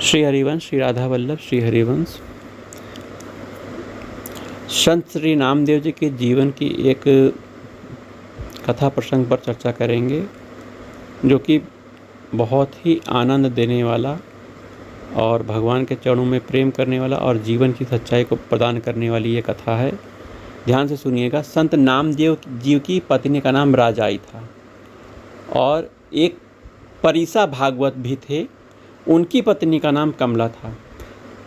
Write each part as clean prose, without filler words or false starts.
श्री हरिवंश, श्री राधा वल्लभ, श्री हरिवंश। संत श्री नामदेव जी के जीवन की एक कथा प्रसंग पर चर्चा करेंगे, जो कि बहुत ही आनंद देने वाला और भगवान के चरणों में प्रेम करने वाला और जीवन की सच्चाई को प्रदान करने वाली ये कथा है। ध्यान से सुनिएगा। संत नामदेव जी की पत्नी का नाम राजाई था और एक परिसा भागवत भी थे, उनकी पत्नी का नाम कमला था।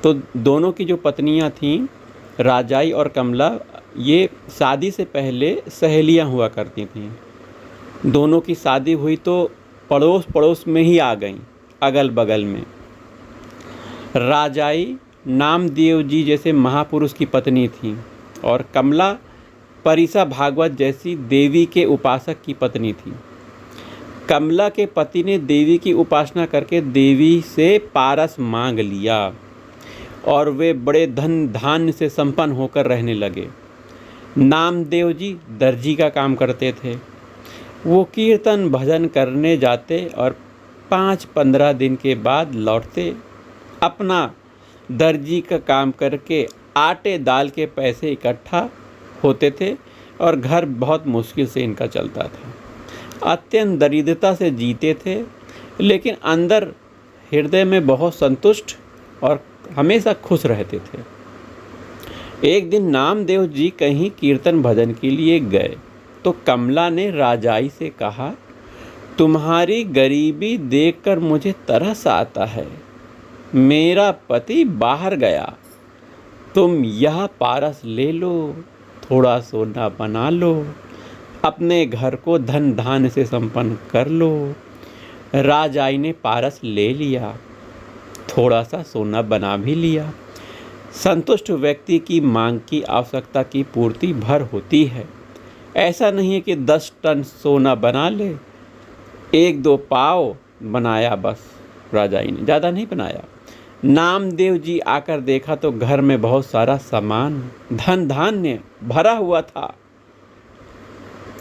तो दोनों की जो पत्नियां थीं, राजाई और कमला, ये शादी से पहले सहेलियां हुआ करती थीं। दोनों की शादी हुई तो पड़ोस पड़ोस में ही आ गईं, अगल बगल में। राजाई नामदेव जी जैसे महापुरुष की पत्नी थी और कमला परिसा भागवत जैसी देवी के उपासक की पत्नी थी। कमला के पति ने देवी की उपासना करके देवी से पारस मांग लिया और वे बड़े धन धान्य से संपन्न होकर रहने लगे। नामदेव जी दर्जी का काम करते थे। वो कीर्तन भजन करने जाते और 5-15 दिन के बाद लौटते। अपना दर्जी का काम करके आटे दाल के पैसे इकट्ठा होते थे और घर बहुत मुश्किल से इनका चलता था। अत्यंत दरिद्रता से जीते थे, लेकिन अंदर हृदय में बहुत संतुष्ट और हमेशा खुश रहते थे। एक दिन नामदेव जी कहीं कीर्तन भजन के लिए गए तो कमला ने राजाई से कहा, तुम्हारी गरीबी देखकर मुझे तरस आता है। मेरा पति बाहर गया, तुम यह पारस ले लो, थोड़ा सोना बना लो, अपने घर को धन धान्य से संपन्न कर लो। राजाई ने पारस ले लिया, थोड़ा सा सोना बना भी लिया। संतुष्ट व्यक्ति की मांग की आवश्यकता की पूर्ति भर होती है। ऐसा नहीं है कि 10 टन सोना बना ले। 1-2 पाव बनाया बस राजाई ने, ज़्यादा नहीं बनाया। नामदेव जी आकर देखा तो घर में बहुत सारा सामान, धन धान्य भरा हुआ था।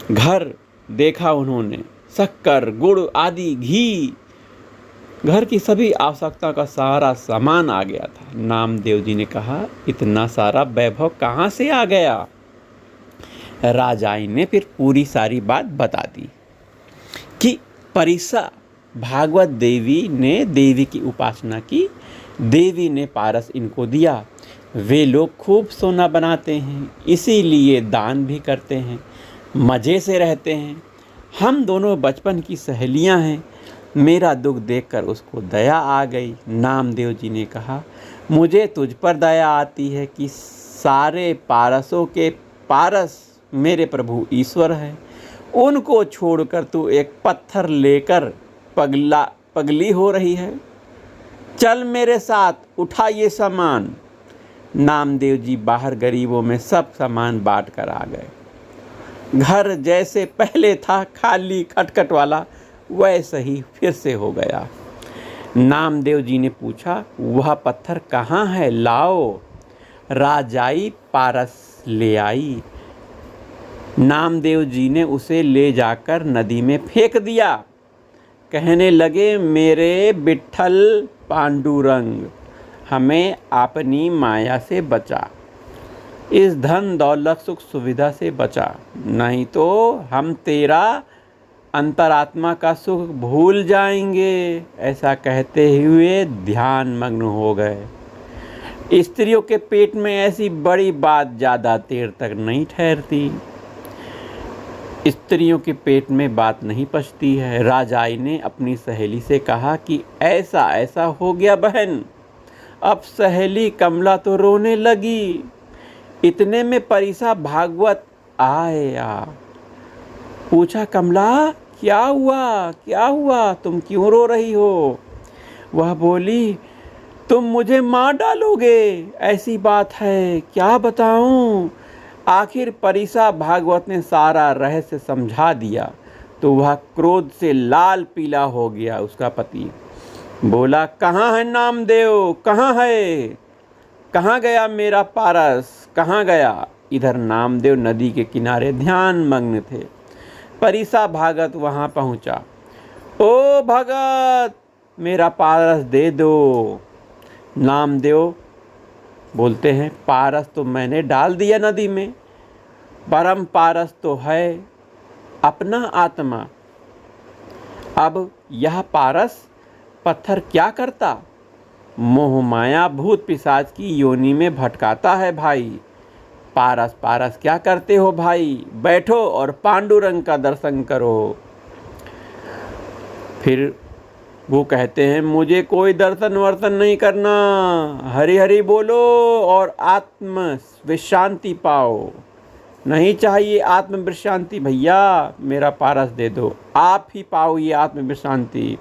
घर देखा उन्होंने, शक्कर, गुड़ आदि, घी, घर की सभी आवश्यकता का सारा सामान आ गया था। नामदेव जी ने कहा, इतना सारा वैभव कहाँ से आ गया? राजाई ने फिर पूरी सारी बात बता दी कि परिसा भागवत देवी ने देवी की उपासना की, देवी ने पारस इनको दिया। वे लोग खूब सोना बनाते हैं, इसीलिए दान भी करते हैं, मज़े से रहते हैं। हम दोनों बचपन की सहेलियां हैं। मेरा दुख देखकर उसको दया आ गई। नामदेव जी ने कहा, मुझे तुझ पर दया आती है कि सारे पारसों के पारस मेरे प्रभु ईश्वर हैं। उनको छोड़कर तू एक पत्थर लेकर पगली हो रही है। चल मेरे साथ, उठा ये सामान। नामदेव जी बाहर गरीबों में सब सामान बांट कर आ गए। घर जैसे पहले था खाली खटखट वाला, वैसे ही फिर से हो गया। नामदेव जी ने पूछा, वह पत्थर कहाँ है, लाओ। राजाई पारस ले आई। नामदेव जी ने उसे ले जाकर नदी में फेंक दिया। कहने लगे, मेरे विट्ठल पांडुरंग, हमें अपनी माया से बचा, इस धन दौलत सुख सुविधा से बचा, नहीं तो हम तेरा अंतरात्मा का सुख भूल जाएंगे। ऐसा कहते हुए ध्यान मग्न हो गए। स्त्रियों के पेट में ऐसी बड़ी बात ज़्यादा देर तक नहीं ठहरती। स्त्रियों के पेट में बात नहीं पचती है। राजाई ने अपनी सहेली से कहा कि ऐसा ऐसा हो गया बहन। अब सहेली कमला तो रोने लगी। इतने में परिसा भागवत आया। पूछा, कमला क्या हुआ, तुम क्यों रो रही हो? वह बोली, तुम मुझे मार डालोगे, ऐसी बात है, क्या बताऊं। आखिर परिसा भागवत ने सारा रहस्य समझा दिया तो वह क्रोध से लाल पीला हो गया। उसका पति बोला, कहाँ है नामदेव, कहाँ है, कहाँ गया मेरा पारस, कहाँ गया? इधर नामदेव नदी के किनारे ध्यान मग्न थे। परिसा भागवत वहाँ पहुँचा। ओ भगत, मेरा पारस दे दो। नामदेव बोलते हैं, पारस तो मैंने डाल दिया नदी में, परम पारस तो है अपना आत्मा। अब यह पारस पत्थर क्या करता, मोह माया भूत पिशाच की योनि में भटकाता है भाई। पारस पारस क्या करते हो भाई, बैठो और पांडुरंग का दर्शन करो। फिर वो कहते हैं, मुझे कोई दर्शन वर्तन नहीं करना, हरि हरि बोलो और आत्म विश्रांति पाओ। नहीं चाहिए आत्म विश्रांति भैया, मेरा पारस दे दो, आप ही पाओ ये आत्म विश्रांति।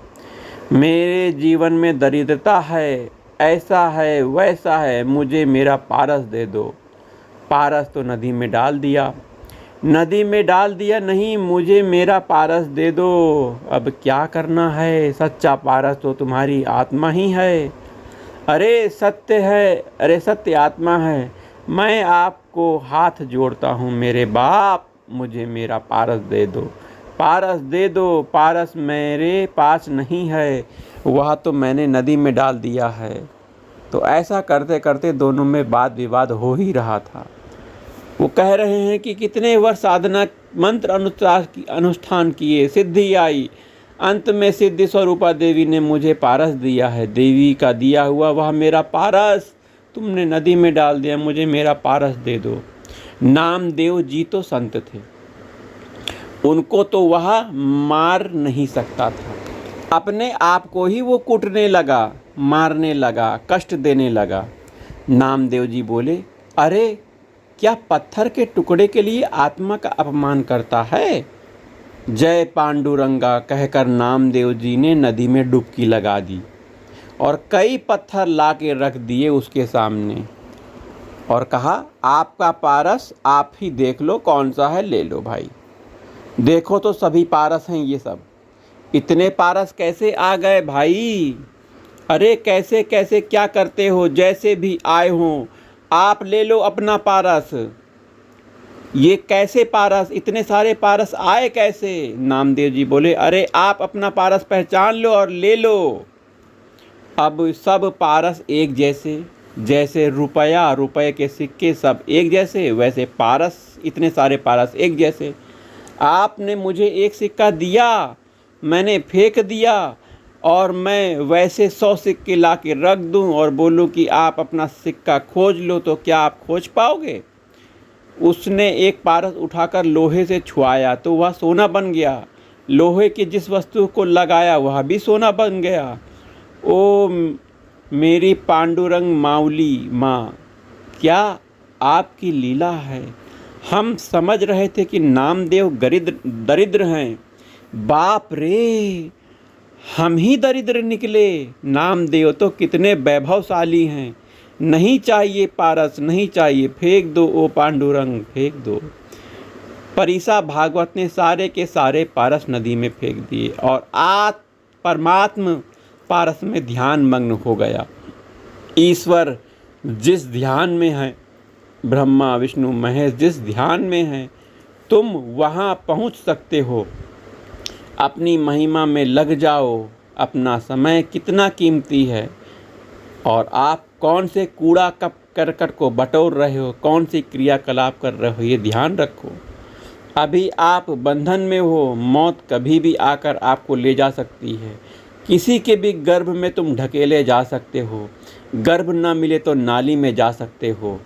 मेरे जीवन में दरिद्रता है, ऐसा है वैसा है, मुझे मेरा पारस दे दो। पारस तो नदी में डाल दिया, नदी में डाल दिया, नहीं मुझे मेरा पारस दे दो। अब क्या करना है, सच्चा पारस तो तुम्हारी आत्मा ही है। अरे सत्य है, अरे सत्य आत्मा है। मैं आपको हाथ जोड़ता हूँ मेरे बाप, मुझे मेरा पारस दे दो, पारस दे दो। पारस मेरे पास नहीं है, वह तो मैंने नदी में डाल दिया है। तो ऐसा करते करते दोनों में वाद विवाद हो ही रहा था। वो कह रहे हैं कि कितने वर्ष साधना मंत्र अनुष्ठान किए, सिद्धि आई, अंत में सिद्धि स्वरूपा देवी ने मुझे पारस दिया है। देवी का दिया हुआ वह मेरा पारस तुमने नदी में डाल दिया, मुझे मेरा पारस दे दो। नामदेव जी तो संत थे, उनको तो वह मार नहीं सकता था। अपने आप को ही वो कूटने लगा, मारने लगा, कष्ट देने लगा। नामदेव जी बोले, अरे क्या पत्थर के टुकड़े के लिए आत्मा का अपमान करता है। जय पांडुरंगा कहकर नामदेव जी ने नदी में डुबकी लगा दी और कई पत्थर ला के रख दिए उसके सामने और कहा, आपका पारस आप ही देख लो कौन सा है, ले लो भाई। देखो तो सभी पारस हैं ये सब। इतने पारस कैसे आ गए भाई, अरे कैसे कैसे क्या करते हो, जैसे भी आए हों आप ले लो अपना पारस। ये कैसे पारस, इतने सारे पारस आए कैसे। नामदेव जी बोले, अरे आप अपना पारस पहचान लो और ले लो। अब सब पारस एक जैसे, जैसे रुपये के सिक्के सब एक जैसे, वैसे पारस, इतने सारे पारस एक जैसे। आपने मुझे एक सिक्का दिया, मैंने फेंक दिया, और मैं वैसे 100 सिक्के ला के रख दूं और बोलूं कि आप अपना सिक्का खोज लो, तो क्या आप खोज पाओगे। उसने एक पारस उठाकर लोहे से छुआया तो वह सोना बन गया, लोहे की जिस वस्तु को लगाया वह भी सोना बन गया। ओ मेरी पांडुरंग माउली माँ, क्या आपकी लीला है। हम समझ रहे थे कि नामदेव दरिद्र हैं, बाप रे हम ही दरिद्र निकले। नामदेव तो कितने वैभवशाली हैं। नहीं चाहिए पारस, नहीं चाहिए, फेंक दो ओ पांडुरंग, फेंक दो। परीसा भागवत ने सारे के सारे पारस नदी में फेंक दिए और परमात्म पारस में ध्यान मग्न हो गया। ईश्वर जिस ध्यान में है, ब्रह्मा विष्णु महेश जिस ध्यान में है, तुम वहाँ पहुँच सकते हो। अपनी महिमा में लग जाओ, अपना समय कितना कीमती है और आप कौन से कूड़ा करकट को बटोर रहे हो, कौन सी क्रियाकलाप कर रहे हो, ये ध्यान रखो। अभी आप बंधन में हो, मौत कभी भी आकर आपको ले जा सकती है। किसी के भी गर्भ में तुम ढकेले जा सकते हो, गर्भ न मिले तो नाली में जा सकते हो।